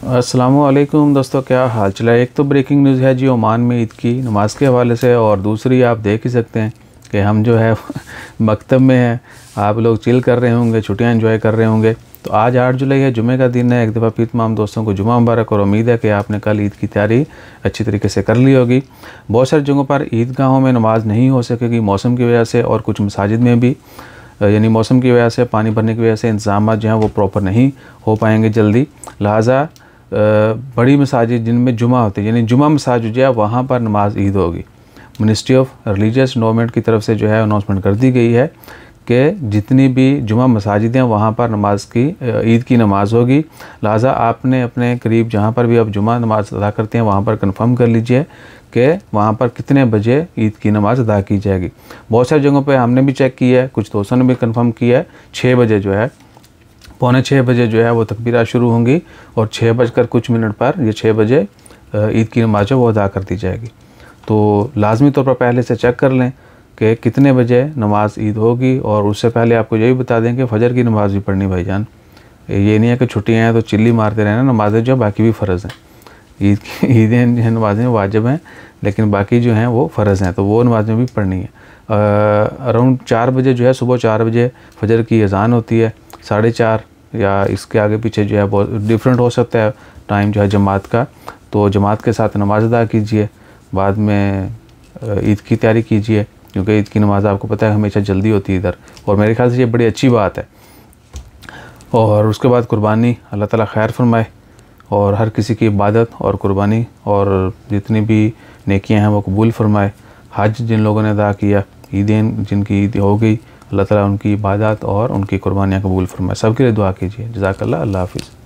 अस्सलामुअलैकुम दोस्तों, क्या हाल चला है। एक तो ब्रेकिंग न्यूज़ है जी ओमान में ईद की नमाज़ के हवाले से, और दूसरी आप देख ही सकते हैं कि हम जो है मकतब में हैं। आप लोग चिल कर रहे होंगे, छुट्टियां एंजॉय कर रहे होंगे। तो आज 8 जुलाई है, जुमे का दिन है। एक दफ़ा फिर तमाम दोस्तों को जुमा मुबारक, और उम्मीद है कि आपने कल ईद की तैयारी अच्छी तरीके से कर ली होगी। बहुत सारी जगहों पर ईदगाहों में नमाज नहीं हो सकेगी मौसम की वजह से, और कुछ मसाजिद में भी यानी मौसम की वजह से, पानी भरने की वजह से इंतजाम जो हैं वो प्रॉपर नहीं हो पाएंगे जल्दी। लिहाजा बड़ी मसाजिद जिनमें जुमा होती है, यानी जुमा मसाजिद जो है वहाँ पर नमाज ईद होगी। मिनिस्ट्री ऑफ रिलीजियस डेवलपमेंट की तरफ से जो है अनाउंसमेंट कर दी गई है कि जितनी भी जुमा मसाजिद हैं वहाँ पर नमाज की ईद की नमाज़ होगी। लिहाजा आपने अपने करीब जहाँ पर भी आप जुमा नमाज अदा करते हैं वहाँ पर कंफर्म कर लीजिए कि वहाँ पर कितने बजे ईद की नमाज़ अदा की जाएगी। बहुत सारी जगहों पे हमने भी चेक किया है, कुछ दोस्तों ने भी कंफर्म किया है। 6 बजे जो है, पौने 6 बजे जो है वो तकबीरात शुरू होंगी, और 6 बजकर कुछ मिनट पर ये 6 बजे ईद की नमाज वो अदा कर दी जाएगी। तो लाजमी तौर पर पहले से चेक कर लें कि कितने बजे नमाज ईद होगी। और उससे पहले आपको ये भी बता दें कि फ़जर की नमाज़ भी पढ़नी भाईजान। ये नहीं है कि छुट्टियाँ हैं तो चिल्ली मारते रहना, नमाज़ें जो बाकी भी फ़र्ज़ हैं। ईदें जो नमाज़ें वाजिब हैं, लेकिन बाकी जो हैं वो फ़र्ज़ हैं, तो वो नमाज़ें भी पढ़नी है। अराउंड 4 बजे जो है, सुबह 4 बजे फ़जर की अज़ान होती है। 4:30 या इसके आगे पीछे जो है बहुत डिफरेंट हो सकता है टाइम जो है जमात का। तो जमात के साथ नमाज अदा कीजिए, बाद में ईद की तैयारी कीजिए, क्योंकि ईद की नमाज़ आपको पता है हमेशा जल्दी होती है इधर, और मेरे ख्याल से ये बड़ी अच्छी बात है। और उसके बाद कुर्बानी, अल्लाह ताला खैर फरमाए और हर किसी की इबादत और कुर्बानी और जितनी भी नेकियां हैं वो कबूल फरमाए। हज जिन लोगों ने अदा किया, ईदें जिनकी ईद हो गई, अल्लाह ताला उनकी इबादत और उनकी कुर्बानियाँ कबूल फरमाए। सबके लिए दुआ कीजिए। जज़ाकल्लाह। अल्लाह हाफ़िज़।